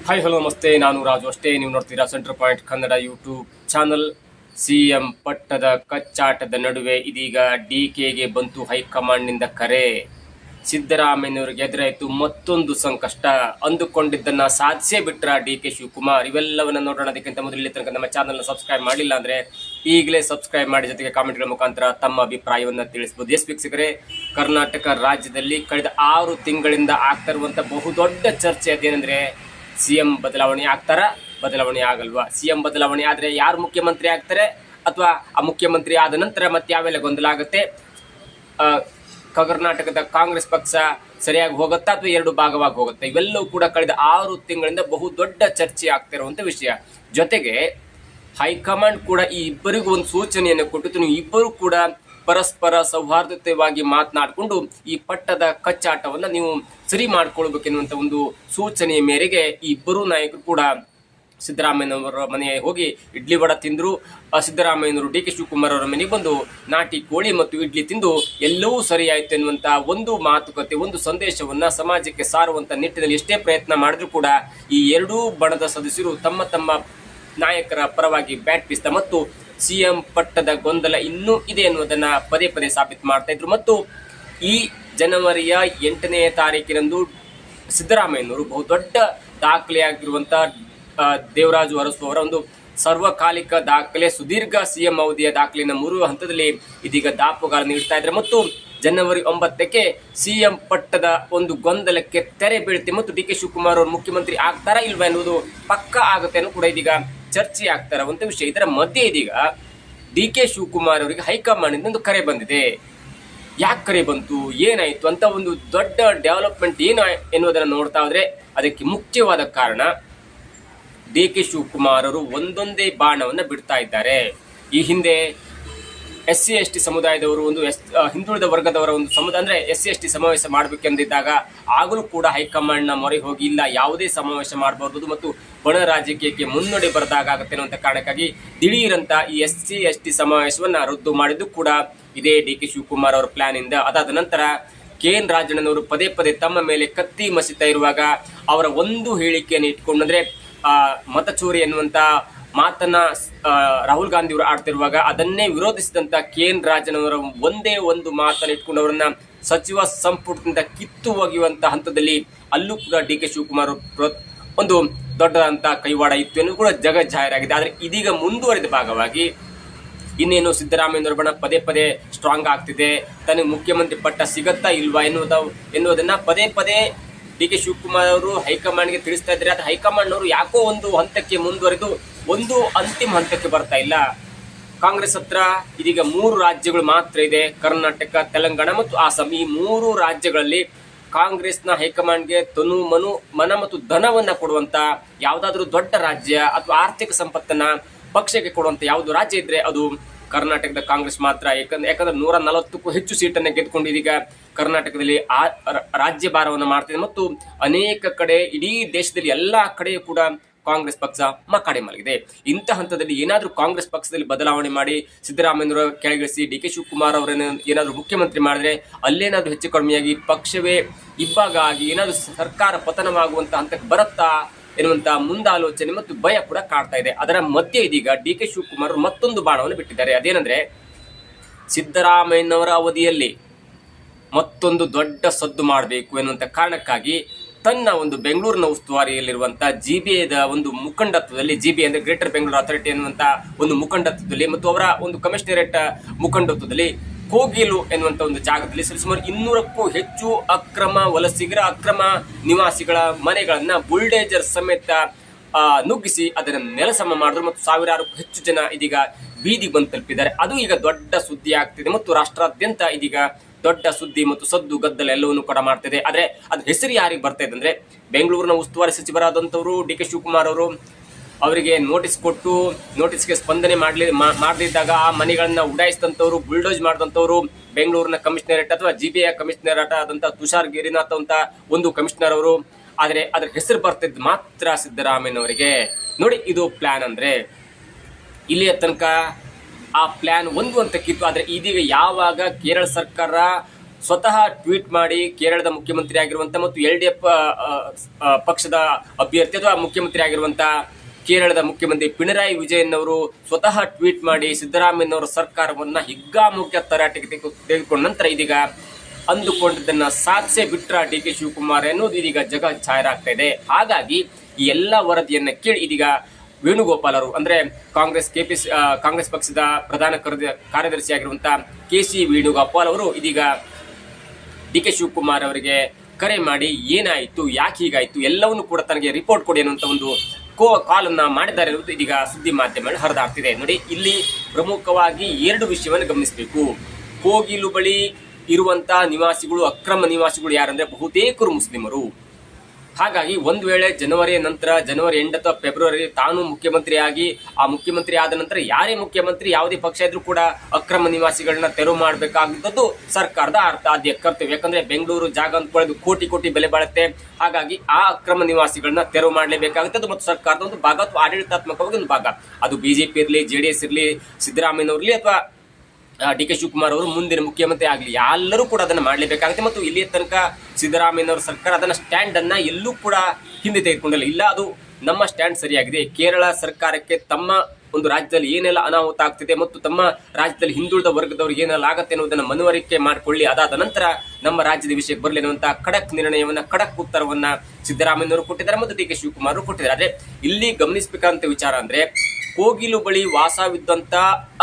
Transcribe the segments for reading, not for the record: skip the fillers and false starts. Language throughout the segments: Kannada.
ಹಾಯ್ ಹಲೋ ನಮಸ್ತೆ, ನಾನು ರಾಜು. ಅಷ್ಟೇ ನೀವು ನೋಡ್ತೀರಾ centre point Kannada YouTube channel. CM ಪಟ್ಟದ ಕಚ್ಚಾಟದ ನಡುವೆ ಇದೀಗ ಡಿಕೆಗೆ ಬಂತು ಹೈಕಮಾಂಡ್ನಿಂದ ಕರೆ. ಸಿದ್ದರಾಮಯ್ಯನವರಿಗೆ ಎದುರಾಯಿತು ಮತ್ತೊಂದು ಸಂಕಷ್ಟ. ಅಂದುಕೊಂಡಿದ್ದನ್ನ ಸಾಧಿಸೇ ಬಿಟ್ರ ಡಿಕೆ ಶಿವಕುಮಾರ್. ಇವೆಲ್ಲವನ್ನ ನೋಡೋಣ. ಅದಕ್ಕಿಂತ ಮೊದಲು ಇಲ್ಲಿ ತನಕ ನಮ್ಮ ಚಾನಲ್ನ ಸಬ್ಸ್ಕ್ರೈಬ್ ಮಾಡಿಲ್ಲ ಅಂದ್ರೆ ಈಗಲೇ ಸಬ್ಸ್ಕ್ರೈಬ್ ಮಾಡಿ, ಜೊತೆಗೆ ಕಾಮೆಂಟ್ಗಳ ಮುಖಾಂತರ ತಮ್ಮ ಅಭಿಪ್ರಾಯವನ್ನ ತಿಳಿಸಬಹುದು. ಎಸ್ ವೀಕ್ಷಕರೇ, ಕರ್ನಾಟಕ ರಾಜ್ಯದಲ್ಲಿ ಕಳೆದ 6 ತಿಂಗಳಿಂದ ಆಗ್ತಾ ಇರುವಂತ ಬಹುದೊಡ್ಡ ಚರ್ಚೆ ಅದೇನೆಂದ್ರೆ, ಸಿಎಂ ಬದಲಾವಣೆ ಆಗ್ತಾರ, ಬದಲಾವಣೆ ಆಗಲ್ವಾ? ಸಿಎಂ ಬದಲಾವಣೆ ಆದ್ರೆ ಯಾರು ಮುಖ್ಯಮಂತ್ರಿ ಆಗ್ತಾರೆ, ಅಥವಾ ಆ ಮುಖ್ಯಮಂತ್ರಿ ಆದ ನಂತರ ಮತ್ತೆ ಯಾವೆಲ್ಲ ಗೊಂದಲ ಆಗುತ್ತೆ? ಕರ್ನಾಟಕದ ಕಾಂಗ್ರೆಸ್ ಪಕ್ಷ ಸರಿಯಾಗಿ ಹೋಗುತ್ತಾ ಅಥವಾ 2 ಭಾಗವಾಗಿ ಹೋಗುತ್ತೆ? ಇವೆಲ್ಲವೂ ಕೂಡ ಕಳೆದ 6 ತಿಂಗಳಿಂದ ಬಹುದೊಡ್ಡ ಚರ್ಚೆ ಆಗ್ತಾ ಇರುವಂತ ವಿಷಯ. ಜೊತೆಗೆ ಹೈಕಮಾಂಡ್ ಕೂಡ ಈ ಇಬ್ಬರಿಗೂ ಒಂದು ಸೂಚನೆಯನ್ನು ಕೊಟ್ಟಿತ್ತು. ನೀವು ಇಬ್ಬರು ಕೂಡ ಪರಸ್ಪರ ಸೌಹಾರ್ದತೆಯಾಗಿ ಮಾತನಾಡಿಕೊಂಡು ಈ ಪಟ್ಟದ ಕಚ್ಚಾಟವನ್ನ ನೀವು ಸರಿ ಮಾಡ್ಕೊಳ್ಬೇಕೆನ್ನುವಂತ ಒಂದು ಸೂಚನೆಯ ಮೇರೆಗೆ ಈ ಇಬ್ಬರೂ ನಾಯಕರು ಕೂಡ ಸಿದ್ದರಾಮಯ್ಯನವರ ಮನೆಗೆ ಹೋಗಿ ಇಡ್ಲಿ ವಡ ತಿಂದ್ರು. ಸಿದ್ದರಾಮಯ್ಯನವರು ಡಿ ಕೆ ಶಿವಕುಮಾರ್ ಅವರ ಮನೆಗೆ ಬಂದು ನಾಟಿ ಕೋಳಿ ಮತ್ತು ಇಡ್ಲಿ ತಿಂದು ಎಲ್ಲವೂ ಸರಿಯಾಯಿತು ಎನ್ನುವಂತ ಒಂದು ಮಾತುಕತೆ, ಒಂದು ಸಂದೇಶವನ್ನ ಸಮಾಜಕ್ಕೆ ಸಾರುವಂತ ನಿಟ್ಟಿನಲ್ಲಿ ಎಷ್ಟೇ ಪ್ರಯತ್ನ ಮಾಡಿದ್ರು ಕೂಡ ಈ ಎರಡೂ ಬಣದ ಸದಸ್ಯರು ತಮ್ಮ ತಮ್ಮ ನಾಯಕರ ಪರವಾಗಿ ಬ್ಯಾಟ್ ಬೀಸ್ತಾ ಮತ್ತು ಸಿಎಂ ಪಟ್ಟದ ಗೊಂದಲ ಇನ್ನೂ ಇದೆ ಎನ್ನುವುದನ್ನ ಪದೇ ಪದೇ ಸಾಬೀತು ಮಾಡ್ತಾ ಇದ್ರು. ಮತ್ತು ಈ ಜನವರಿಯ 8ನೇ ತಾರೀಕಿನಂದು ಸಿದ್ದರಾಮಯ್ಯನವರು ಬಹುದೊಡ್ಡ ದಾಖಲೆಯಾಗಿರುವಂತಹ ದೇವರಾಜು ಅರಸು ಅವರ ಒಂದು ಸರ್ವಕಾಲಿಕ ದಾಖಲೆ, ಸುದೀರ್ಘ ಸಿಎಂ ಅವಧಿಯ ದಾಖಲೆಯನ್ನು 3 ಹಂತದಲ್ಲಿ ಇದೀಗ ದಾಪುಗಾಲ ನೀಡ್ತಾ ಇದ್ದಾರೆ. ಮತ್ತು ಜನವರಿ 9ಕ್ಕೆ ಸಿಎಂ ಪಟ್ಟದ ಒಂದು ಗೊಂದಲಕ್ಕೆ ತೆರೆ ಬೀಳುತ್ತೆ ಮತ್ತು ಡಿ ಕೆ ಶಿವಕುಮಾರ್ ಅವರು ಮುಖ್ಯಮಂತ್ರಿ ಆಗ್ತಾರಾ ಇಲ್ವಾ ಎನ್ನುವುದು ಪಕ್ಕ ಆಗುತ್ತೆ ಅನ್ನೋ ಕೂಡ ಇದೀಗ ಚರ್ಚೆ ಆಗ್ತಾ ಇರುವಂತ ವಿಷಯ. ಇದರ ಮಧ್ಯೆ ಇದೀಗ ಡಿ ಕೆ ಶಿವಕುಮಾರ್ ಅವರಿಗೆ ಹೈಕಮಾಂಡ್ ಒಂದು ಕರೆ ಬಂದಿದೆ. ಯಾಕೆ ಕರೆ ಬಂತು, ಏನಾಯ್ತು ಅಂತ ಒಂದು ದೊಡ್ಡ ಡೆವಲಪ್ಮೆಂಟ್ ಏನು ಎನ್ನುವುದನ್ನು ನೋಡ್ತಾ ಹೋದ್ರೆ ಅದಕ್ಕೆ ಮುಖ್ಯವಾದ ಕಾರಣ ಡಿ ಕೆ ಶಿವಕುಮಾರ್ ಅವರು ಒಂದೊಂದೇ ಬಾಣವನ್ನ ಬಿಡ್ತಾ ಇದ್ದಾರೆ. ಈ ಹಿಂದೆ SC/ST ಸಮುದಾಯದವರು ಒಂದು ಹಿಂದುಳಿದ ವರ್ಗದವರ ಒಂದು ಸಮುದಾಯ ಅಂದ್ರೆ SC/ST ಸಮಾವೇಶ ಮಾಡಬೇಕೆಂದಿದ್ದಾಗ ಆಗಲೂ ಕೂಡ ಹೈಕಮಾಂಡ್ ನ ಮೊರೆ ಹೋಗಿ ಇಲ್ಲ, ಯಾವುದೇ ಸಮಾವೇಶ ಮಾಡಬಹುದು ಮತ್ತು ಬಣ ರಾಜಕೀಯಕ್ಕೆ ಮುನ್ನಡೆ ಬರದಾಗುತ್ತೆ ಅನ್ನುವಂಥ ಕಾರಣಕ್ಕಾಗಿ ದಿಢೀರಂತ ಈ SC/ST ಸಮಾವೇಶವನ್ನ ರದ್ದು ಮಾಡಿದ್ದು ಕೂಡ ಇದೇ ಡಿ ಕೆ ಶಿವಕುಮಾರ್ ಅವರ ಪ್ಲಾನ್ ಇಂದ. ಅದಾದ ನಂತರ KN ರಾಜಣ್ಣನವರು ಪದೇ ಪದೇ ತಮ್ಮ ಮೇಲೆ ಕತ್ತಿ ಮಸಿತಾ ಇರುವಾಗ ಅವರ ಒಂದು ಹೇಳಿಕೆಯನ್ನು ಇಟ್ಕೊಂಡು, ಅಂದ್ರೆ ಮತಚೋರಿ ಎನ್ನುವಂತ ಮಾತನ್ನ ರಾಹುಲ್ ಗಾಂಧಿ ಅವರು ಆಡ್ತಿರುವಾಗ ಅದನ್ನೇ ವಿರೋಧಿಸಿದಂತ KN ರಾಜಣ್ಣನವರ ಒಂದೇ ಒಂದು ಮಾತನ್ನ ಇಟ್ಕೊಂಡು ಅವರನ್ನ ಸಚಿವ ಸಂಪುಟದಿಂದ ಕಿತ್ತು ಒಗೆಯುವಂತ ಹಂತದಲ್ಲಿ ಅಲ್ಲೂ ಕೂಡ ಡಿ ಕೆ ಶಿವಕುಮಾರ್ ಒಂದು ದೊಡ್ಡದಂತ ಕೈವಾಡ ಇತ್ತು ಎನ್ನುವುದು ಕೂಡ ಜಗಜ್ಜಾಹೀರಾಗಿದೆ. ಆದ್ರೆ ಇದೀಗ ಮುಂದುವರಿದ ಭಾಗವಾಗಿ ಇನ್ನೇನು ಸಿದ್ದರಾಮಯ್ಯನವರ ಬಣ ಪದೇ ಪದೇ ಸ್ಟ್ರಾಂಗ್ ಆಗ್ತಿದೆ. ತನಗೆ ಮುಖ್ಯಮಂತ್ರಿ ಪಟ್ಟ ಸಿಗತ್ತಾ ಇಲ್ವಾ ಎನ್ನುವುದನ್ನ ಪದೇ ಪದೇ ಡಿ ಕೆ ಶಿವಕುಮಾರ್ ಅವರು ಹೈಕಮಾಂಡ್ಗೆ ತಿಳಿಸ್ತಾ ಇದ್ದಾರೆ. ಆದ್ರೆ ಹೈಕಮಾಂಡ್ ಅವರು ಯಾಕೋ ಒಂದು ಹಂತಕ್ಕೆ ಮುಂದುವರೆದು ಒಂದು ಅಂತಿಮ ಹಂತಕ್ಕೆ ಬರ್ತಾ ಇಲ್ಲ. ಕಾಂಗ್ರೆಸ್ ಹತ್ರ ಇದೀಗ 3 ರಾಜ್ಯಗಳು ಮಾತ್ರ ಇದೆ, ಕರ್ನಾಟಕ, ತೆಲಂಗಾಣ ಮತ್ತು ಆಸಾಂ. ಈ 3 ರಾಜ್ಯಗಳಲ್ಲಿ ಕಾಂಗ್ರೆಸ್ನ ಹೈಕಮಾಂಡ್ಗೆ ತನು ಮನ ಮತ್ತು ಧನವನ್ನ ಕೊಡುವಂತ ಯಾವ್ದಾದ್ರು ದೊಡ್ಡ ರಾಜ್ಯ ಅಥವಾ ಆರ್ಥಿಕ ಸಂಪತ್ತನ್ನ ಪಕ್ಷಕ್ಕೆ ಕೊಡುವಂತ ಯಾವುದು ರಾಜ್ಯ ಇದ್ರೆ ಅದು ಕರ್ನಾಟಕದ ಕಾಂಗ್ರೆಸ್ ಮಾತ್ರ. ಯಾಕಂದ್ರೆ 140ಕ್ಕೂ ಹೆಚ್ಚು ಸೀಟನ್ನು ಗೆದ್ದುಕೊಂಡು ಇದೀಗ ಕರ್ನಾಟಕದಲ್ಲಿ ರಾಜ್ಯ ಭಾರವನ್ನು ಮಾಡ್ತಿದೆ ಮತ್ತು ಅನೇಕ ಕಡೆ ಇಡೀ ದೇಶದಲ್ಲಿ ಎಲ್ಲಾ ಕಡೆಯೂ ಕೂಡ ಕಾಂಗ್ರೆಸ್ ಪಕ್ಷ ಮಕಾಡೆ ಮಲಗಿದೆ. ಇಂಥ ಹಂತದಲ್ಲಿ ಏನಾದ್ರೂ ಕಾಂಗ್ರೆಸ್ ಪಕ್ಷದಲ್ಲಿ ಬದಲಾವಣೆ ಮಾಡಿ ಸಿದ್ದರಾಮಯ್ಯನವರ ಕೆಳಗಿಳಿಸಿ ಡಿ ಕೆ ಶಿವಕುಮಾರ್ ಅವರನ್ನು ಏನಾದ್ರೂ ಮುಖ್ಯಮಂತ್ರಿ ಮಾಡಿದ್ರೆ ಅಲ್ಲೇನಾದ್ರೂ ಹೆಚ್ಚು ಕಡಿಮೆಯಾಗಿ ಪಕ್ಷವೇ ಇಬ್ಬಾಗ ಆಗಿ ಏನಾದ್ರೂ ಸರ್ಕಾರ ಪತನವಾಗುವಂತ ಹಂತಕ್ಕೆ ಬರುತ್ತಾ ಎನ್ನುವಂತ ಮುಂದಾಲೋಚನೆ ಮತ್ತು ಭಯ ಕೂಡ ಕಾಡ್ತಾ ಇದೆ. ಅದರ ಮಧ್ಯೆ ಇದೀಗ ಡಿ ಕೆ ಶಿವಕುಮಾರ್ ಮತ್ತೊಂದು ಬಾಣವನ್ನು ಬಿಟ್ಟಿದ್ದಾರೆ. ಅದೇನಂದ್ರೆ, ಸಿದ್ದರಾಮಯ್ಯನವರ ಅವಧಿಯಲ್ಲಿ ಮತ್ತೊಂದು ದೊಡ್ಡ ಸದ್ದು ಮಾಡಬೇಕು ಎನ್ನುವಂತ ಕಾರಣಕ್ಕಾಗಿ ತನ್ನ ಒಂದು ಬೆಂಗಳೂರಿನ ಉಸ್ತುವಾರಿಯಲ್ಲಿರುವಂತಹ GBAದ ಒಂದು ಮುಖಂಡತ್ವದಲ್ಲಿ, GBA ಅಂದ್ರೆ ಗ್ರೇಟರ್ ಬೆಂಗಳೂರು ಅಥಾರಿಟಿ ಎನ್ನುವಂತ ಒಂದು ಮುಖಂಡತ್ವದಲ್ಲಿ ಮತ್ತು ಅವರ ಒಂದು ಕಮಿಷನರೇಟ್ ಮುಖಂಡತ್ವದಲ್ಲಿ ಕೋಗಿಲು ಎನ್ನುವಂತ ಒಂದು ಜಾಗದಲ್ಲಿ ಸುಮಾರು 200ಕ್ಕೂ ಹೆಚ್ಚು ಅಕ್ರಮ ವಲಸಿಗರ, ಅಕ್ರಮ ನಿವಾಸಿಗಳ ಮನೆಗಳನ್ನ ಬುಲ್ಡೇಜರ್ ಸಮೇತ ನುಗ್ಗಿಸಿ ಅದನ್ನು ನೆಲಸಮ ಮಾಡಿದ್ರು ಮತ್ತು ಸಾವಿರಾರು ಹೆಚ್ಚು ಜನ ಇದೀಗ ಬೀದಿಗೆ ಬಂದು ತಲುಪಿದ್ದಾರೆ. ಅದು ಈಗ ದೊಡ್ಡ ಸುದ್ದಿ ಆಗ್ತಿದೆ ಮತ್ತು ರಾಷ್ಟ್ರಾದ್ಯಂತ ಇದೀಗ ದೊಡ್ಡ ಸುದ್ದಿ ಮತ್ತು ಸದ್ದು ಗದ್ದಲ ಎಲ್ಲವನ್ನು ಕೂಡ ಮಾಡ್ತಿದೆ. ಆದ್ರೆ ಅದು ಹೆಸರು ಯಾರಿಗೆ ಬರ್ತಾ ಇದೆ ಅಂದ್ರೆ, ಬೆಂಗಳೂರಿನ ಉಸ್ತುವಾರಿ ಸಚಿವರಾದಂಥವರು ಡಿ ಕೆ ಶಿವಕುಮಾರ್ ಅವರು ಅವರಿಗೆ ನೋಟಿಸ್ ಕೊಟ್ಟು ನೋಟಿಸ್ಗೆ ಸ್ಪಂದನೆ ಮಾಡದಿದ್ದಾಗ ಆ ಮನೆಗಳನ್ನ ಉಡಾಯಿಸಿದಂಥವ್ರು, ಬುಲ್ಡೋಜ್ ಮಾಡಿದಂಥವ್ರು ಬೆಂಗಳೂರಿನ ಕಮಿಷನರೇಟ್ ಅಥವಾ GBA ಕಮಿಷನರೇಟ್ ಆದಂತಹ ತುಷಾರ್ ಗಿರಿನಾಥ್ ಅಂತ ಒಂದು ಕಮಿಷನರ್ ಅವರು. ಆದ್ರೆ ಅದ್ರ ಹೆಸರು ಬರ್ತಿದ್ ಮಾತ್ರ ಸಿದ್ದರಾಮಯ್ಯನವರಿಗೆ. ನೋಡಿ, ಇದು ಪ್ಲಾನ್ ಅಂದ್ರೆ ಇಲ್ಲಿಯ ತನಕ ಆ ಪ್ಲಾನ್ ಒಂದು ಹಂತಕ್ಕಿತ್ತು. ಆದ್ರೆ ಇದೀಗ ಯಾವಾಗ ಕೇರಳ ಸರ್ಕಾರ ಸ್ವತಃ ಟ್ವೀಟ್ ಮಾಡಿ ಕೇರಳದ ಮುಖ್ಯಮಂತ್ರಿ ಆಗಿರುವಂತ ಮತ್ತು LDF ಪಕ್ಷದ ಅಭ್ಯರ್ಥಿ ಅಥವಾ ಮುಖ್ಯಮಂತ್ರಿ ಆಗಿರುವಂತ ಕೇರಳದ ಮುಖ್ಯಮಂತ್ರಿ ಪಿಣರಾಯಿ ವಿಜಯನ್ ಅವರು ಸ್ವತಃ ಟ್ವೀಟ್ ಮಾಡಿ ಸಿದ್ದರಾಮಯ್ಯನವರ ಸರ್ಕಾರವನ್ನ ಹಿಗ್ಗಾಮುಗ್ಗ ತರಾಟೆಗೆ ತೆಗೆದುಕೊಂಡ ನಂತರ ಇದೀಗ ಅಂದುಕೊಂಡಿದ್ದನ್ನ ಸಾಧಿಸೇ ಬಿಟ್ರ DK ಶಿವಕುಮಾರ್ ಎನ್ನುವುದು ಇದೀಗ ಜಗ ಛಾಯರಾಗ್ತಾ ಇದೆ. ಹಾಗಾಗಿ ಈ ಎಲ್ಲ ವರದಿಯನ್ನ ಕೇಳಿ ಇದೀಗ ವೇಣುಗೋಪಾಲ್ ಅವರು ಅಂದ್ರೆ ಕಾಂಗ್ರೆಸ್ ಪಕ್ಷದ ಪ್ರಧಾನ ಕಾರ್ಯದರ್ಶಿ ಆಗಿರುವಂತಹ KC ವೇಣುಗೋಪಾಲ್ ಅವರು ಇದೀಗ DK ಶಿವಕುಮಾರ್ ಅವರಿಗೆ ಕರೆ ಮಾಡಿ ಏನಾಯಿತು, ಯಾಕೆ ಹೀಗಾಯಿತು, ಎಲ್ಲವನ್ನು ಕೂಡ ತನಗೆ ರಿಪೋರ್ಟ್ ಕೊಡಿ ಅನ್ನುವಂತ ಒಂದು ಕಾಲ್ ಅನ್ನ ಮಾಡಿದ್ದಾರೆ ಎನ್ನುವುದು ಇದೀಗ ಸುದ್ದಿ ಮಾಧ್ಯಮಗಳು ಹರಿದಾಡ್ತಿದೆ. ನೋಡಿ, ಇಲ್ಲಿ ಪ್ರಮುಖವಾಗಿ 2 ವಿಷಯವನ್ನು ಗಮನಿಸಬೇಕು. ಕೋಗಿಲು ಬಳಿ ಇರುವಂತಹ ನಿವಾಸಿಗಳು, ಅಕ್ರಮ ನಿವಾಸಿಗಳು ಯಾರಂದ್ರೆ ಬಹುತೇಕರು ಮುಸ್ಲಿಮರು. ಹಾಗಾಗಿ ಒಂದು ವೇಳೆ ಜನವರಿ ನಂತರ, ಜನವರಿ 8 ಅಥವಾ ಫೆಬ್ರವರಿ ತಾನು ಮುಖ್ಯಮಂತ್ರಿ ಆಗಿ, ಆ ಮುಖ್ಯಮಂತ್ರಿ ಆದ ನಂತರ ಯಾರೇ ಮುಖ್ಯಮಂತ್ರಿ ಯಾವುದೇ ಪಕ್ಷ ಇದ್ರೂ ಕೂಡ ಅಕ್ರಮ ನಿವಾಸಿಗಳನ್ನ ತೆರವು ಮಾಡಬೇಕಾಗಿದ್ದು ಸರ್ಕಾರದ ಆದ್ಯ ಕರ್ತವ್ಯ. ಯಾಕಂದ್ರೆ ಬೆಂಗಳೂರು ಜಾಗ ಅಂದ್ಕೊಳ್ಳೋದು ಕೋಟಿ ಬೆಲೆ ಬಾಳುತ್ತೆ. ಹಾಗಾಗಿ ಆ ಅಕ್ರಮ ನಿವಾಸಿಗಳನ್ನ ತೆರವು ಮಾಡಲೇಬೇಕಾಗುತ್ತದೆ ಮತ್ತು ಸರ್ಕಾರದ ಒಂದು ಭಾಗ ಅಥವಾ ಆಡಳಿತಾತ್ಮಕವಾಗಿ ಒಂದು ಭಾಗ. ಅದು BJP ಇರಲಿ, JDS ಇರಲಿ, ಸಿದ್ದರಾಮಯ್ಯನವರಿರಲಿ ಅಥವಾ DK ಶಿವಕುಮಾರ್ ಅವರು ಮುಂದಿನ ಮುಖ್ಯಮಂತ್ರಿ ಆಗಲಿ, ಎಲ್ಲರೂ ಕೂಡ ಅದನ್ನ ಮಾಡಲೇಬೇಕಾಗುತ್ತೆ. ಮತ್ತು ಇಲ್ಲಿ ತನಕ ಸಿದ್ದರಾಮಯ್ಯನವರ ಸರ್ಕಾರ ಅದನ್ನ ಸ್ಟ್ಯಾಂಡ್ ಅನ್ನ ಎಲ್ಲೂ ಕೂಡ ಹಿಂದೆ ತೆಗೆದುಕೊಂಡಿಲ್ಲ. ಇಲ್ಲ, ಅದು ನಮ್ಮ ಸ್ಟ್ಯಾಂಡ್ ಸರಿಯಾಗಿದೆ. ಕೇರಳ ಸರ್ಕಾರಕ್ಕೆ ತಮ್ಮ ಒಂದು ರಾಜ್ಯದಲ್ಲಿ ಏನೆಲ್ಲ ಅನಾಹುತ ಆಗ್ತಿದೆ ಮತ್ತು ತಮ್ಮ ರಾಜ್ಯದಲ್ಲಿ ಹಿಂದುಳಿದ ವರ್ಗದವ್ರಿಗೆ ಏನೆಲ್ಲ ಆಗತ್ತೆ ಅನ್ನೋದನ್ನ ಮನವರಿಕೆ ಮಾಡಿಕೊಳ್ಳಿ, ಅದಾದ ನಂತರ ನಮ್ಮ ರಾಜ್ಯದ ವಿಷಯಕ್ಕೆ ಬರಲಿ ಅನ್ನುವಂತಹ ಖಡಕ್ ನಿರ್ಣಯವನ್ನ, ಖಡಕ್ ಉತ್ತರವನ್ನ ಸಿದ್ದರಾಮಯ್ಯನವರು ಕೊಟ್ಟಿದ್ದಾರೆ ಮತ್ತು DK ಶಿವಕುಮಾರ್ ಕೊಟ್ಟಿದ್ದಾರೆ. ಆದ್ರೆ ಇಲ್ಲಿ ಗಮನಿಸಬೇಕಾದಂತ ವಿಚಾರ ಅಂದ್ರೆ, ಕೋಗಿಲು ಬಳಿ ವಾಸವಿದ್ದಂತ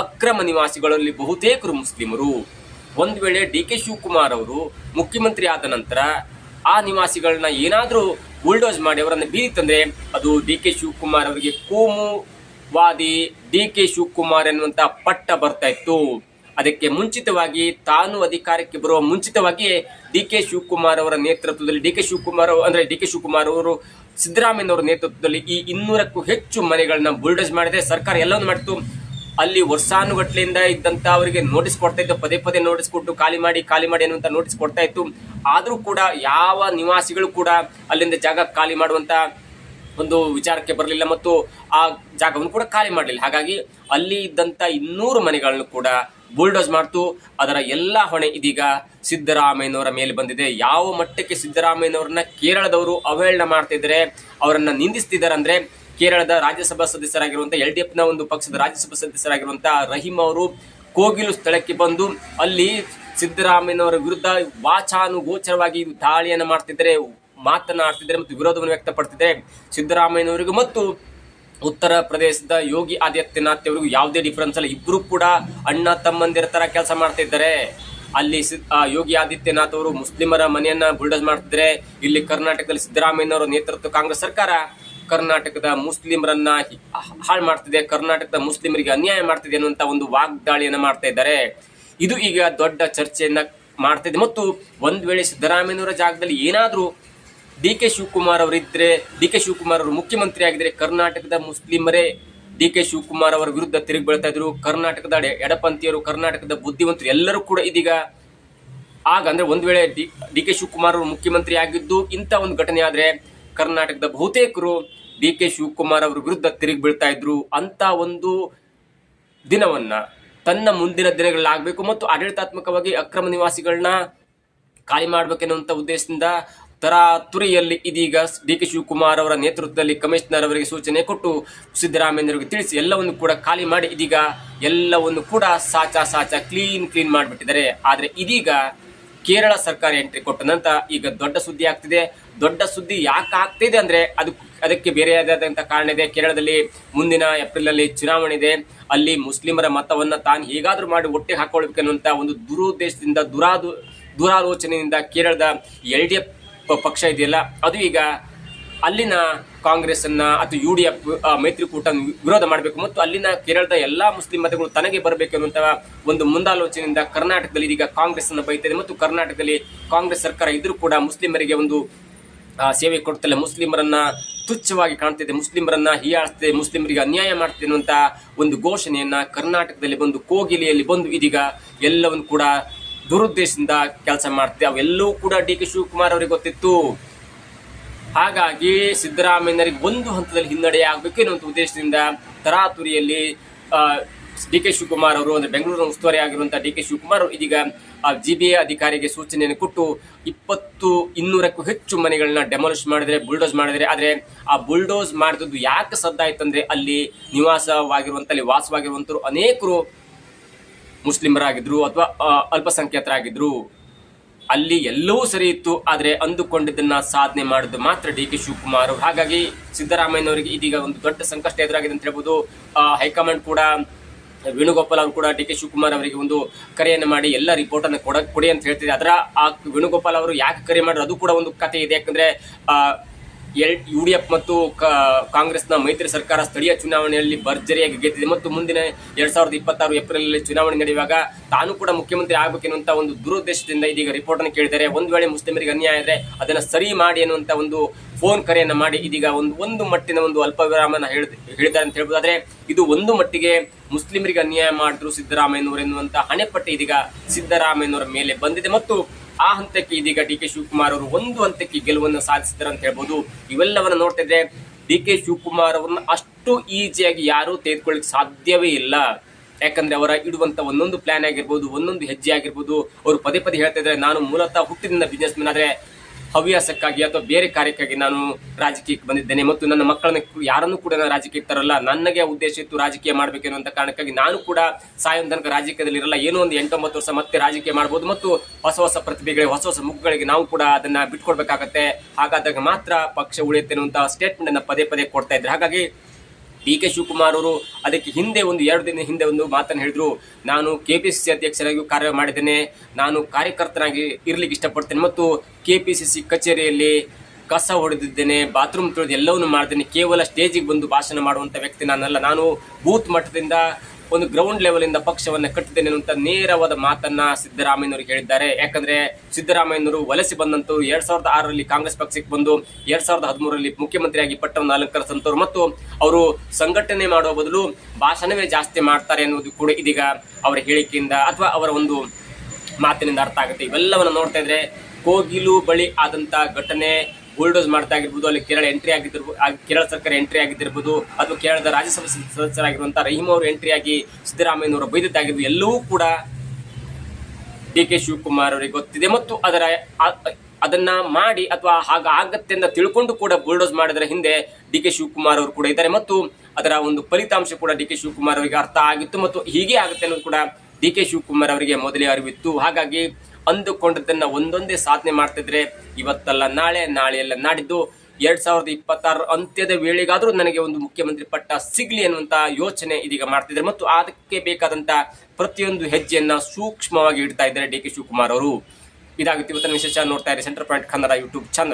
ಅಕ್ರಮ ನಿವಾಸಿಗಳಲ್ಲಿ ಬಹುತೇಕರು ಮುಸ್ಲಿಮರು. ಒಂದು ವೇಳೆ DK ಶಿವಕುಮಾರ್ ಅವರು ಮುಖ್ಯಮಂತ್ರಿ ಆದ ನಂತರ ಆ ನಿವಾಸಿಗಳನ್ನ ಏನಾದ್ರೂ ಬುಲ್ಡೋಸ್ ಮಾಡಿ ಅವರನ್ನ ಬೀದಿ ತಂದ್ರೆ ಅದು DK ಶಿವಕುಮಾರ್ ಅವರಿಗೆ ಕೋಮುವಾದಿ DK ಶಿವಕುಮಾರ್ ಎನ್ನುವಂತ ಪಟ್ಟ ಬರ್ತಾ ಇತ್ತು. ಅದಕ್ಕೆ ಮುಂಚಿತವಾಗಿ, ತಾನು ಅಧಿಕಾರಕ್ಕೆ ಬರುವ ಮುಂಚಿತವಾಗಿ DK ಶಿವಕುಮಾರ್ ಅವರ ನೇತೃತ್ವದಲ್ಲಿ DK ಶಿವಕುಮಾರ್ ಅವರು ಸಿದ್ದರಾಮಯ್ಯನವರ ನೇತೃತ್ವದಲ್ಲಿ ಈ 200ಕ್ಕೂ ಹೆಚ್ಚು ಮನೆಗಳನ್ನ ಬುಲ್ಡೋಸ್ ಮಾಡಿದೆ. ಸರ್ಕಾರ ಎಲ್ಲವನ್ನು ಮಾಡಿತು. ಅಲ್ಲಿ ವರ್ಷಾನುಗಟ್ಲೆಯಿಂದ ಇದ್ದಂತ ಅವರಿಗೆ ನೋಟಿಸ್ ಕೊಡ್ತಾ ಇತ್ತು, ಪದೇ ನೋಟಿಸ್ ಕೊಟ್ಟು ಖಾಲಿ ಮಾಡಿ ಅನ್ನುವಂತ ನೋಟಿಸ್ ಕೊಡ್ತಾ ಇತ್ತು. ಆದ್ರೂ ಕೂಡ ಯಾವ ನಿವಾಸಿಗಳು ಕೂಡ ಅಲ್ಲಿಂದ ಜಾಗ ಖಾಲಿ ಮಾಡುವಂತ ಒಂದು ವಿಚಾರಕ್ಕೆ ಬರಲಿಲ್ಲ ಮತ್ತು ಆ ಜಾಗವನ್ನು ಕೂಡ ಖಾಲಿ ಮಾಡಲಿಲ್ಲ. ಹಾಗಾಗಿ ಅಲ್ಲಿ ಇದ್ದಂತ 200 ಮನೆಗಳನ್ನು ಕೂಡ ಬುಲ್ಡೋಸ್ ಮಾಡ್ತು. ಅದರ ಎಲ್ಲಾ ಹೊಣೆ ಇದೀಗ ಸಿದ್ದರಾಮಯ್ಯನವರ ಮೇಲೆ ಬಂದಿದೆ. ಯಾವ ಮಟ್ಟಕ್ಕೆ ಸಿದ್ದರಾಮಯ್ಯನವರನ್ನ ಕೇರಳದವರು ಅವಹೇಳನ ಮಾಡ್ತಿದ್ದಾರೆ, ಅವರನ್ನ ನಿಂದಿಸ್ತಿದ್ದಾರೆ ಅಂದ್ರೆ, ಕೇರಳದ ರಾಜ್ಯಸಭಾ ಸದಸ್ಯರಾಗಿರುವಂತಹ LDFನ ಒಂದು ಪಕ್ಷದ ರಾಜ್ಯಸಭಾ ಸದಸ್ಯರಾಗಿರುವಂತಹ ರಹೀಮ್ ಅವರು ಕೋಗಿಲು ಸ್ಥಳಕ್ಕೆ ಬಂದು ಅಲ್ಲಿ ಸಿದ್ದರಾಮಯ್ಯನವರ ವಿರುದ್ಧ ವಾಚಾನುಗೋಚರವಾಗಿ ದಾಳಿಯನ್ನು ಮಾಡ್ತಿದ್ದಾರೆ, ಮಾತನಾಡ್ತಿದ್ದಾರೆ ಮತ್ತು ವಿರೋಧವನ್ನು ವ್ಯಕ್ತಪಡ್ತಿದ್ದಾರೆ. ಸಿದ್ದರಾಮಯ್ಯನವರಿಗೂ ಮತ್ತು ಉತ್ತರ ಪ್ರದೇಶದ ಯೋಗಿ ಆದಿತ್ಯನಾಥ್ ಅವರಿಗೂ ಯಾವುದೇ ಡಿಫರೆನ್ಸ್ ಅಲ್ಲ. ಇಬ್ರು ಕೂಡ ಅಣ್ಣ ತಮ್ಮಂದಿರ ತರ ಕೆಲಸ ಮಾಡ್ತಾ ಇದ್ದಾರೆ. ಅಲ್ಲಿ ಯೋಗಿ ಆದಿತ್ಯನಾಥ್ ಅವರು ಮುಸ್ಲಿಮರ ಮನೆಯನ್ನ ಬುಲ್ಡೋಸ್ ಮಾಡ್ತಿದ್ರೆ, ಇಲ್ಲಿ ಕರ್ನಾಟಕದಲ್ಲಿ ಸಿದ್ದರಾಮಯ್ಯನವರ ನೇತೃತ್ವ ಕಾಂಗ್ರೆಸ್ ಸರ್ಕಾರ ಕರ್ನಾಟಕದ ಮುಸ್ಲಿಮರನ್ನ ಹಾಳು ಮಾಡ್ತಿದೆ, ಕರ್ನಾಟಕದ ಮುಸ್ಲಿಮರಿಗೆ ಅನ್ಯಾಯ ಮಾಡ್ತಿದೆ ಅನ್ನುವಂತ ಒಂದು ವಾಗ್ದಾಳಿಯನ್ನ ಮಾಡ್ತಾ ಇದ್ದಾರೆ. ಇದು ಈಗ ದೊಡ್ಡ ಚರ್ಚೆಯನ್ನ ಮಾಡ್ತಿದೆ. ಮತ್ತು ಒಂದ್ ವೇಳೆ ಸಿದ್ದರಾಮಯ್ಯನವರ ಜಾಗದಲ್ಲಿ ಏನಾದ್ರೂ DK ಶಿವಕುಮಾರ್ ಅವರಿದ್ರೆ, DK ಶಿವಕುಮಾರ್ ಅವರು ಮುಖ್ಯಮಂತ್ರಿ ಆಗಿದ್ರೆ, ಕರ್ನಾಟಕದ ಮುಸ್ಲಿಮರೇ DK ಶಿವಕುಮಾರ್ ಅವರ ವಿರುದ್ಧ ತಿರುಗಿ ಬೀಳ್ತಾ ಇದ್ರು. ಕರ್ನಾಟಕದ ಎಡಪಂಥೀಯರು, ಕರ್ನಾಟಕದ ಬುದ್ಧಿವಂತರು ಎಲ್ಲರೂ ಕೂಡ ಇದೀಗ ಅಂದ್ರೆ ಒಂದ್ ವೇಳೆ DK ಶಿವಕುಮಾರ್ ಅವರು ಮುಖ್ಯಮಂತ್ರಿ ಆಗಿದ್ದು ಇಂಥ ಒಂದು ಘಟನೆ ಆದ್ರೆ ಕರ್ನಾಟಕದ ಬಹುತೇಕರು DK ಶಿವಕುಮಾರ್ ಅವರ ವಿರುದ್ಧ ತಿರುಗಿ ಬೀಳ್ತಾ ಇದ್ರು. ಅಂತ ಒಂದು ದಿನವನ್ನ ತನ್ನ ಮುಂದಿನ ದಿನಗಳಾಗಬೇಕು ಮತ್ತು ಆಡಳಿತಾತ್ಮಕವಾಗಿ ಅಕ್ರಮ ನಿವಾಸಿಗಳನ್ನ ಖಾಲಿ ಮಾಡ್ಬೇಕೆನ್ನುವಂತ ಉದ್ದೇಶದಿಂದ ತರಾತುರಿಯಲ್ಲಿ ಇದೀಗ DK ಶಿವಕುಮಾರ್ ಅವರ ನೇತೃತ್ವದಲ್ಲಿ ಕಮಿಷನರ್ ಅವರಿಗೆ ಸೂಚನೆ ಕೊಟ್ಟು ಸಿದ್ದರಾಮಯ್ಯನವರಿಗೆ ತಿಳಿಸಿ ಎಲ್ಲವನ್ನು ಕೂಡ ಖಾಲಿ ಮಾಡಿ ಇದೀಗ ಎಲ್ಲವನ್ನು ಕೂಡ ಸಾಚಾ ಕ್ಲೀನ್ ಮಾಡಿಬಿಟ್ಟಿದ್ದಾರೆ. ಆದ್ರೆ ಇದೀಗ ಕೇರಳ ಸರ್ಕಾರ ಎಂಟ್ರಿ ಕೊಟ್ಟ ನಂತರ ಈಗ ದೊಡ್ಡ ಸುದ್ದಿ ಆಗ್ತಿದೆ. ದೊಡ್ಡ ಸುದ್ದಿ ಯಾಕೆ ಆಗ್ತಿದೆ ಅಂದ್ರೆ ಅದಕ್ಕೆ ಬೇರೆಯಾದಂತಹ ಕಾರಣ ಇದೆ. ಕೇರಳದಲ್ಲಿ ಮುಂದಿನ ಏಪ್ರಿಲ್ ನಲ್ಲಿ ಚುನಾವಣೆ ಇದೆ. ಅಲ್ಲಿ ಮುಸ್ಲಿಮರ ಮತವನ್ನ ತಾನು ಹೇಗಾದ್ರೂ ಮಾಡಿ ಒಟ್ಟಿಗೆ ಹಾಕೊಳ್ಬೇಕನ್ನುವಂತ ಒಂದು ದುರುದ್ದೇಶದಿಂದ, ದುರಾಲೋಚನೆಯಿಂದ ಕೇರಳದ LDF ಪಕ್ಷ ಇದೆಯಲ್ಲ, ಅದು ಈಗ ಅಲ್ಲಿನ ಕಾಂಗ್ರೆಸ್ ಅನ್ನ ಅಥವಾ UDF ಮೈತ್ರಿಕೂಟ ವಿರೋಧ ಮಾಡಬೇಕು ಮತ್ತು ಅಲ್ಲಿನ ಕೇರಳದ ಎಲ್ಲಾ ಮುಸ್ಲಿಂ ಮತಗಳು ತನಗೆ ಬರಬೇಕು ಅನ್ನುವಂತಹ ಒಂದು ಮುಂದಾಲೋಚನೆಯಿಂದ ಕರ್ನಾಟಕದಲ್ಲಿ ಇದೀಗ ಕಾಂಗ್ರೆಸ್ ಅನ್ನು ಬೈತಿದೆ ಮತ್ತು ಕರ್ನಾಟಕದಲ್ಲಿ ಕಾಂಗ್ರೆಸ್ ಸರ್ಕಾರ ಇದ್ರೂ ಕೂಡ ಮುಸ್ಲಿಮರಿಗೆ ಒಂದು ಸೇವೆ ಕೊಡ್ತಲ್ಲ, ಮುಸ್ಲಿಮರನ್ನ ತುಚ್ಛವಾಗಿ ಕಾಣ್ತಿದೆ, ಮುಸ್ಲಿಮರನ್ನ ಹೀಯಾಳಿಸ್ತಿದೆ, ಮುಸ್ಲಿಮರಿಗೆ ಅನ್ಯಾಯ ಮಾಡ್ತಿದೆ ಅನ್ನುವಂತ ಒಂದು ಘೋಷಣೆಯನ್ನ ಕರ್ನಾಟಕದಲ್ಲಿ ಬಂದು ಕೋಗಿಲಿಯಲ್ಲಿ ಬಂದು ಇದೀಗ ಎಲ್ಲವನ್ನು ಕೂಡ ದುರುದ್ದೇಶದಿಂದ ಕೆಲಸ ಮಾಡ್ತಿದೆ. ಅವೆಲ್ಲವೂ ಕೂಡ DK ಶಿವಕುಮಾರ್ ಅವರಿಗೆ ಗೊತ್ತಿತ್ತು. ಹಾಗಾಗಿ ಸಿದ್ದರಾಮಯ್ಯನವರಿಗೆ ಒಂದು ಹಂತದಲ್ಲಿ ಹಿನ್ನಡೆ ಆಗಬೇಕು ಎನ್ನುವಂತ ಉದ್ದೇಶದಿಂದ ತರಾತುರಿಯಲ್ಲಿ ಡಿ ಕೆ ಶಿವಕುಮಾರ್ ಅವರು ಅಂದ್ರೆ ಬೆಂಗಳೂರಿನ ಉಸ್ತುವಾರಿ ಆಗಿರುವಂತಹ ಡಿ ಕೆ ಶಿವಕುಮಾರ್ ಅವರು ಇದೀಗ GBA ಅಧಿಕಾರಿಗೆ ಸೂಚನೆಯನ್ನು ಕೊಟ್ಟು 200ಕ್ಕೂ ಹೆಚ್ಚು ಮನೆಗಳನ್ನ ಡೆಮಾಲಿಷ್ ಮಾಡಿದ್ರೆ, ಬುಲ್ಡೋಸ್ ಮಾಡಿದ್ರೆ. ಆದ್ರೆ ಆ ಬುಲ್ಡೋಸ್ ಮಾಡಿದ್ದು ಯಾಕೆ ಸದ್ದಾಯ್ತಂದ್ರೆ ಅಲ್ಲಿ ಅಲ್ಲಿ ವಾಸವಾಗಿರುವಂತರು ಅನೇಕರು ಮುಸ್ಲಿಮರಾಗಿದ್ರು ಅಥವಾ ಅಲ್ಪಸಂಖ್ಯಾತರಾಗಿದ್ರು. ಅಲ್ಲಿ ಎಲ್ಲವೂ ಸರಿ ಇತ್ತು, ಆದ್ರೆ ಅಂದುಕೊಂಡಿದ್ದನ್ನ ಸಾಧನೆ ಮಾಡಿದ್ದು ಮಾತ್ರ ಡಿ ಕೆ ಶಿವಕುಮಾರ್. ಹಾಗಾಗಿ ಸಿದ್ದರಾಮಯ್ಯನವರಿಗೆ ಇದೀಗ ಒಂದು ದೊಡ್ಡ ಸಂಕಷ್ಟ ಎದುರಾಗಿದೆ ಅಂತ ಹೇಳ್ಬೋದು. ಹೈಕಮಾಂಡ್ ಕೂಡ ವೇಣುಗೋಪಾಲ್ ಅವರು ಕೂಡ ಡಿ ಕೆ ಶಿವಕುಮಾರ್ ಅವರಿಗೆ ಒಂದು ಕರೆಯನ್ನು ಮಾಡಿ ಎಲ್ಲ ರಿಪೋರ್ಟ್ ಅನ್ನು ಕೊಡಿ ಅಂತ ಹೇಳ್ತಿದೆ. ಅದರ ಆ ವೇಣುಗೋಪಾಲ್ ಅವರು ಯಾಕೆ ಕರೆ ಮಾಡಿದ್ರು ಅದು ಕೂಡ ಒಂದು ಕಥೆ ಇದೆ. ಯಾಕಂದ್ರೆ UDF ಮತ್ತು ಕಾಂಗ್ರೆಸ್ನ ಮೈತ್ರಿ ಸರ್ಕಾರ ಸ್ಥಳೀಯ ಚುನಾವಣೆಯಲ್ಲಿ ಭರ್ಜರಿಯಾಗಿ ಗೆದ್ದಿದೆ ಮತ್ತು ಮುಂದಿನ 2026 ಏಪ್ರಿಲ್ ಚುನಾವಣೆ ನಡೆಯುವಾಗ ತಾನು ಕೂಡ ಮುಖ್ಯಮಂತ್ರಿ ಆಗಬೇಕೆನ್ನುವಂತ ಒಂದು ದುರುದ್ದೇಶದಿಂದ ಇದೀಗ ರಿಪೋರ್ಟ್ ಅನ್ನು ಕೇಳಿದ್ದಾರೆ. ಒಂದು ವೇಳೆ ಮುಸ್ಲಿಮರಿಗೆ ಅನ್ಯಾಯ ಇದ್ರೆ ಅದನ್ನ ಸರಿ ಮಾಡಿ ಅನ್ನುವಂತ ಒಂದು ಫೋನ್ ಕರೆಯನ್ನ ಮಾಡಿ ಇದೀಗ ಒಂದು ಮಟ್ಟಿನ ಒಂದು ಅಲ್ಪ ವಿರಾಮನ ಹೇಳಿದ್ದಾರೆ ಅಂತ ಹೇಳ್ಬೋದು. ಆದ್ರೆ ಇದು ಒಂದು ಮಟ್ಟಿಗೆ ಮುಸ್ಲಿಮರಿಗೆ ಅನ್ಯಾಯ ಮಾಡಿದ್ರು ಸಿದ್ದರಾಮಯ್ಯನವರು ಎನ್ನುವಂತ ಹಣೆಪಟ್ಟಿ ಇದೀಗ ಸಿದ್ದರಾಮಯ್ಯನವರ ಮೇಲೆ ಬಂದಿದೆ ಮತ್ತು ಆ ಹಂತಕ್ಕೆ ಇದೀಗ ಡಿ ಕೆ ಶಿವಕುಮಾರ್ ಅವರು ಒಂದು ಹಂತಕ್ಕೆ ಗೆಲುವನ್ನು ಸಾಧಿಸಿದ್ದಾರೆ ಅಂತ ಹೇಳ್ಬೋದು. ಇವೆಲ್ಲವನ್ನ ನೋಡ್ತಾ ಇದ್ರೆ ಡಿ ಕೆ ಶಿವಕುಮಾರ್ ಅವರನ್ನ ಅಷ್ಟು ಈಸಿಯಾಗಿ ಯಾರೂ ತೆಗೆದುಕೊಳ್ಳಿಕ್ಕೆ ಸಾಧ್ಯವೇ ಇಲ್ಲ. ಯಾಕಂದ್ರೆ ಅವರ ಇಡುವಂತ ಒಂದೊಂದು ಪ್ಲಾನ್ ಆಗಿರ್ಬೋದು, ಒಂದೊಂದು ಹೆಜ್ಜೆ ಆಗಿರ್ಬೋದು, ಅವರು ಪದೇ ಪದೇ ಹೇಳ್ತಾ ಇದ್ದಾರೆ ನಾನು ಮೂಲತಃ ಹುಟ್ಟಿನಿಂದ ಬಿಸ್ನೆಸ್ ಮ್ಯಾನ್, ಆದ್ರೆ ಹವ್ಯಾಸಕ್ಕಾಗಿ ಅಥವಾ ಬೇರೆ ಕಾರ್ಯಕ್ಕಾಗಿ ನಾನು ರಾಜಕೀಯಕ್ಕೆ ಬಂದಿದ್ದೇನೆ ಮತ್ತು ನನ್ನ ಮಕ್ಕಳನ್ನ ಯಾರನ್ನೂ ಕೂಡ ನಾನು ರಾಜಕೀಯಕ್ಕೆ ತರಲ್ಲ. ನನಗೆ ಉದ್ದೇಶ ಇತ್ತು ರಾಜಕೀಯ ಮಾಡಬೇಕೆನ್ನುವಂತ ಕಾರಣಕ್ಕಾಗಿ ನಾನು ಕೂಡ ಸಾಯೋ ತನಕ ರಾಜಕೀಯದಲ್ಲಿ ಇರಲ್ಲ. ಏನೋ ಒಂದು 8-9 ವರ್ಷ ಮತ್ತೆ ರಾಜಕೀಯ ಮಾಡಬಹುದು ಮತ್ತು ಹೊಸ ಪ್ರತಿಭೆಗಳಿಗೆ, ಹೊಸ ಮುಖಗಳಿಗೆ ನಾವು ಕೂಡ ಅದನ್ನ ಬಿಟ್ಕೊಡ್ಬೇಕಾಗತ್ತೆ. ಹಾಗಾದಾಗ ಮಾತ್ರ ಪಕ್ಷ ಉಳಿಯುತ್ತೆ ಅನ್ನುವಂತಹ ಸ್ಟೇಟ್ಮೆಂಟ್ ಅನ್ನ ಪದೇ ಪದೇ ಕೊಡ್ತಾ ಇದ್ದಾರೆ. ಹಾಗಾಗಿ ಡಿ ಕೆ ಶಿವಕುಮಾರ್ ಅವರು ಅದಕ್ಕೆ ಹಿಂದೆ 2 ದಿನ ಹಿಂದೆ ಒಂದು ಮಾತನ್ನು ಹೇಳಿದ್ರು. ನಾನು KPCC ಅಧ್ಯಕ್ಷರಾಗಿ ಕಾರ್ಯ ಮಾಡಿದ್ದೇನೆ, ನಾನು ಕಾರ್ಯಕರ್ತನಾಗಿ ಇರ್ಲಿಕ್ಕೆ ಇಷ್ಟಪಡ್ತೇನೆ ಮತ್ತು KPCC ಕಚೇರಿಯಲ್ಲಿ ಕಸ ಹೊಡೆದಿದ್ದೇನೆ, ಬಾತ್ರೂಮ್ ತೊಳೆದು ಎಲ್ಲವನ್ನೂ ಮಾಡಿದ್ದೇನೆ. ಕೇವಲ ಸ್ಟೇಜಿಗೆ ಬಂದು ಭಾಷಣ ಮಾಡುವಂತ ವ್ಯಕ್ತಿ ನಾನಲ್ಲ. ನಾನು ಬೂತ್ ಮಟ್ಟದಿಂದ ಒಂದು ಗ್ರೌಂಡ್ ಲೆವೆಲ್ ಇಂದ ಪಕ್ಷವನ್ನ ಕಟ್ಟಿದ್ದೇನೆ ಅನ್ನುವಂತ ನೇರವಾದ ಮಾತನ್ನ ಸಿದ್ದರಾಮಯ್ಯನವರಿಗೆ ಹೇಳಿದ್ದಾರೆ. ಯಾಕಂದ್ರೆ ಸಿದ್ದರಾಮಯ್ಯನವರು ವಲಸೆ ಬಂದಂತವರು 2006ರಲ್ಲಿ ಕಾಂಗ್ರೆಸ್ ಪಕ್ಷಕ್ಕೆ ಬಂದು 2013ರಲ್ಲಿ ಮುಖ್ಯಮಂತ್ರಿಯಾಗಿ ಪಟ್ಟವನ್ನು ಅಲಂಕರಿಸಿದಂತವರು ಮತ್ತು ಅವರು ಸಂಘಟನೆ ಮಾಡುವ ಬದಲು ಭಾಷಣವೇ ಜಾಸ್ತಿ ಮಾಡ್ತಾರೆ ಅನ್ನೋದು ಕೂಡ ಇದೀಗ ಅವರ ಹೇಳಿಕೆಯಿಂದ ಅಥವಾ ಅವರ ಒಂದು ಮಾತಿನಿಂದ ಅರ್ಥ ಆಗುತ್ತೆ. ಇವೆಲ್ಲವನ್ನ ನೋಡ್ತಾ ಇದ್ರೆ ಕೋಗಿಲು ಬಳಿ ಆದಂತ ಘಟನೆ, ಬುಲ್ಡೋಸ್ ಮಾಡ್ತಾ ಆಗಿರ್ಬೋದು, ಅಲ್ಲಿ ಕೇರಳ ಸರ್ಕಾರ ಎಂಟ್ರಿ ಆಗಿದ್ದಿರ್ಬೋದು ಅಥವಾ ಕೇರಳದ ರಾಜ್ಯಸಭೆ ಸದಸ್ಯರಾಗಿರುವಂತಹ ರಹೀಮ್ ಅವರು ಎಂಟ್ರಿ ಆಗಿ ಸಿದ್ದರಾಮಯ್ಯನವರು ಬೈದಿದ್ದಾಗಿರ್ಬೋದು, ಎಲ್ಲವೂ ಕೂಡ ಡಿ ಕೆ ಶಿವಕುಮಾರ್ ಅವರಿಗೆ ಗೊತ್ತಿದೆ ಮತ್ತು ಅದನ್ನ ಮಾಡಿ ಅಥವಾ ಆಗತ್ತೆ ಅಂತ ತಿಳ್ಕೊಂಡು ಕೂಡ ಬುಲ್ಡೋಸ್ ಮಾಡಿದ್ರ ಹಿಂದೆ ಡಿ ಕೆ ಶಿವಕುಮಾರ್ ಅವರು ಕೂಡ ಇದ್ದಾರೆ ಮತ್ತು ಅದರ ಒಂದು ಫಲಿತಾಂಶ ಕೂಡ ಡಿ ಕೆ ಶಿವಕುಮಾರ್ ಅವರಿಗೆ ಅರ್ಥ ಆಗಿತ್ತು ಮತ್ತು ಹೀಗೆ ಆಗುತ್ತೆ ಅನ್ನೋದು ಕೂಡ ಡಿ ಕೆ ಶಿವಕುಮಾರ್ ಅವರಿಗೆ ಮೊದಲೇ ಅರಿವಿತ್ತು. ಹಾಗಾಗಿ ಅಂದುಕೊಂಡದನ್ನ ಒಂದೊಂದೇ ಸಾಧನೆ ಮಾಡ್ತಿದ್ರೆ ಇವತ್ತಲ್ಲ ನಾಳೆ, ನಾಳೆಯಲ್ಲ ನಾಡಿದ್ದು 2026 ಅಂತ್ಯದ ವೇಳೆಗಾದ್ರೂ ನನಗೆ ಒಂದು ಮುಖ್ಯಮಂತ್ರಿ ಪಟ್ಟ ಸಿಗ್ಲಿ ಅನ್ನುವಂತ ಯೋಚನೆ ಇದೀಗ ಮಾಡ್ತಿದ್ದಾರೆ ಮತ್ತು ಅದಕ್ಕೆ ಬೇಕಾದಂತ ಪ್ರತಿಯೊಂದು ಹೆಜ್ಜೆಯನ್ನ ಸೂಕ್ಷ್ಮವಾಗಿ ಇಡ್ತಾ ಇದ್ದಾರೆ ಡಿ ಕೆ ಶಿವಕುಮಾರ್ ಅವರು. ಇದಾಗುತ್ತೆ ಇವತ್ತಿನ ವಿಶೇಷ. ನೋಡ್ತಾ ಇರಿ centre point Kannada YouTube channel.